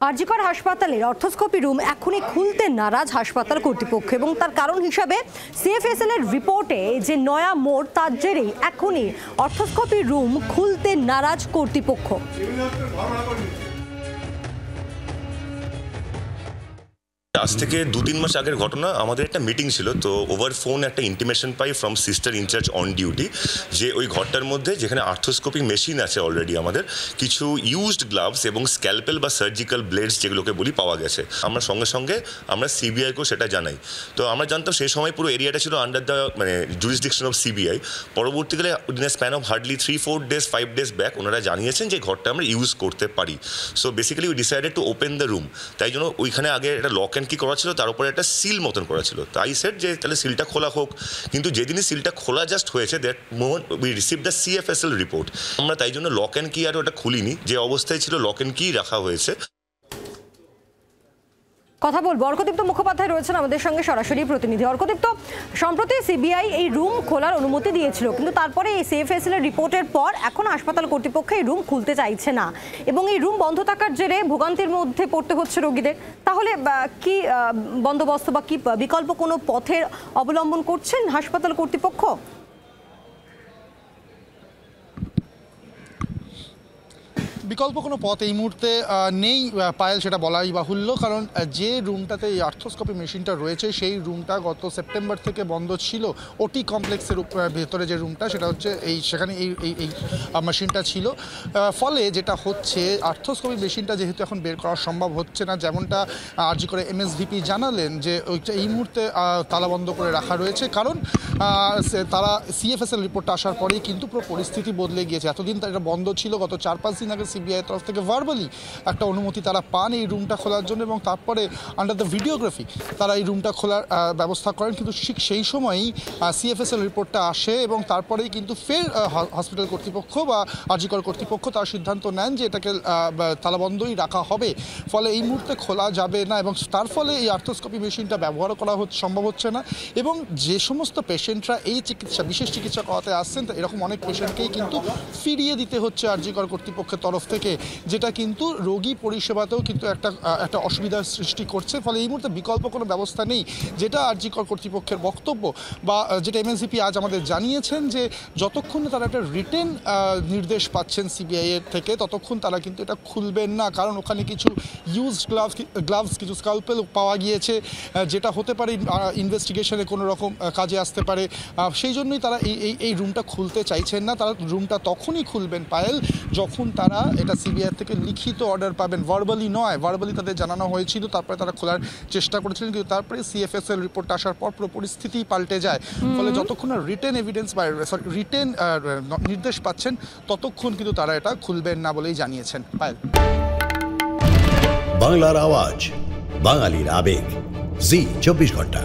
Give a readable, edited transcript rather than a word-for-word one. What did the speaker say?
আর.জি. কর হাসপাতালের অর্থোস্কোপি রুম এখনই খুলতে নারাজ হাসপাতাল কর্তৃপক্ষ এবং তার কারণ হিসাবে সিএফএসএল এর রিপোর্টে যে নয়া মোড় তার জেরেই এখনই অর্থোস্কোপি রুম খুলতে নারাজ কর্তৃপক্ষ। আজ থেকে 2-3 মাস আগের ঘটনা। আমাদের একটা মিটিং ছিল, তো ওভার ফোন একটা ইন্টিমেশন পাই from sister in-charge on duty যে ওই ঘরটার মধ্যে যেখানে আর্থোস্কোপি মেশিন আছে অলরেডি আমাদের কিছু ইউজড গ্লাভস এবং স্ক্যালপেল বা সার্জিক্যাল ব্লেডস যেগুলোকে বলি পাওয়া গেছে। আমরা সঙ্গে সঙ্গে আমরা সিবিআইকেও সেটা জানাই। তো আমরা জানতাম সেই সময় পুরো এরিয়াটা ছিল under the jurisdiction of CBI. পরবর্তীকালে in span of hardly 3-4 days 5 days back ওনারা জানিয়েছেন যে ঘরটা আমরা ইউজ করতে পারি। So basically we decided to open the room. তাই জন্য ওইখানে আগে একটা লক অ্যান্ড কি করা ছিল, তার উপরে একটা সিল মতন করা ছিল। তাই সেট যে তাহলে সিলটা খোলা হোক, কিন্তু যেদিনই সিলটা খোলা জাস্ট হয়েছে that moment we receive the CFSL report. আমরা তাই জন্য লক অ্যান্ড কি আর ওটা খুলিনি, যে অবস্থায় ছিল লক অ্যান্ড কি রাখা হয়েছে। কথা বলবো অর্কদীপ্ত মুখোপাধ্যায় রয়েছেন আমাদের সঙ্গে সরাসরি প্রতিনিধি। অর্কদীপ্ত, সম্প্রতি সিবিআই এই রুম খোলার অনুমতি দিয়েছিল, কিন্তু তারপরে এই সিএফএসএল এর রিপোর্টের পর এখন হাসপাতাল কর্তৃপক্ষ এই রুম খুলতে চাইছে না এবং এই রুম বন্ধ থাকার জেরে ভোগান্তির মধ্যে পড়তে হচ্ছে রোগীদের। তাহলে কি বন্দোবস্ত বা কি বিকল্প কোনো পথের অবলম্বন করছেন হাসপাতাল কর্তৃপক্ষ? বিকল্প কোনো পথ এই মুহূর্তে নেই পায়েল, সেটা বলাই বাহুল্য। কারণ যে রুমটাতে এই আর্থোস্কোপি মেশিনটা রয়েছে সেই রুমটা গত সেপ্টেম্বর থেকে বন্ধ ছিল। ওটি কমপ্লেক্সের ভেতরে যে রুমটা সেটা হচ্ছে সেখানে এই মেশিনটা ছিল। ফলে যেটা হচ্ছে আর্থোস্কোপি মেশিনটা যেহেতু এখন বের করা সম্ভব হচ্ছে না, যেমনটা আর.জি. করে এমএসভিপি জানালেন যে ওইটা এই মুহূর্তে তালাবন্ধ করে রাখা রয়েছে। কারণ তারা সিএফএসএল রিপোর্টটা আসার পরেই কিন্তু পুরো পরিস্থিতি বদলে গিয়েছে। এতদিন এটা বন্ধ ছিল, গত 4-5 দিন আগে সিবিআই তরফ থেকে ভার্বালি একটা অনুমতি তারা পান এই রুমটা খোলার জন্য এবং তারপরে আন্ডার দ্য ভিডিওগ্রাফি তারা এই রুমটা খোলার ব্যবস্থা করেন। কিন্তু ঠিক সেই সময়ই সিএফএসএল রিপোর্টটা আসে এবং তারপরেই কিন্তু ফের হসপিটাল কর্তৃপক্ষ বা আর.জি. কর কর্তৃপক্ষ তার সিদ্ধান্ত নেন যে এটাকে তালাবন্ধই রাখা হবে। ফলে এই মুহূর্তে খোলা যাবে না এবং তার ফলে এই আর্থোস্কোপি মেশিনটা ব্যবহার করা সম্ভব হচ্ছে না। এবং যে সমস্ত পেশেন্টরা এই বিশেষ চিকিৎসা করাতে আসছেন এরকম অনেক পেশেন্টকেই কিন্তু ফিরিয়ে দিতে হচ্ছে আর.জি. কর কর্তৃপক্ষের তরফ থেকে, যেটা কিন্তু রোগী পরিষেবাতেও কিন্তু একটা অসুবিধার সৃষ্টি করছে। ফলে এই মুহূর্তে বিকল্প কোনো ব্যবস্থা নেই, যেটা আর.জি. কর কর্তৃপক্ষের বক্তব্য বা যেটা এমএসভিপি আজ আমাদের জানিয়েছেন যে যতক্ষণ তারা একটা রিটেন নির্দেশ পাচ্ছেন সিবিআই এর থেকে ততক্ষণ তারা কিন্তু এটা খুলবেন না। কারণ ওখানে কিছু ইউজড গ্লাভস কিছু স্কালপেল পাওয়া গিয়েছে, যেটা হতে পারে ইনভেস্টিগেশনে কোনো রকম কাজে আসতে পারে। সেই জন্যই তারা এই রুমটা খুলতে চাইছেন না। তারা রুমটা তখনই খুলবেন পায়েল যখন তারা এটা সিবিআই থেকে লিখিত অর্ডার পাবেন, ভার্বালি নয়। ভার্বালি তাদের জানানো হয়েছিল, তারপরে তারা খোলার চেষ্টা করেছিলেন, কিন্তু তারপরে সিএফএসএল রিপোর্ট আসার পর পুরো পরিস্থিতি পাল্টে যায়। ফলে যতক্ষণ না রিটেন এভিডেন্স বা রিটেন নির্দেশ পাচ্ছেন ততক্ষণ কিন্তু তারা এটা খুলবেন না বলেই জানিয়েছেন। পায়েল। বাংলার আওয়াজ, বাঙালির আবেগ, জি 24 ঘন্টা।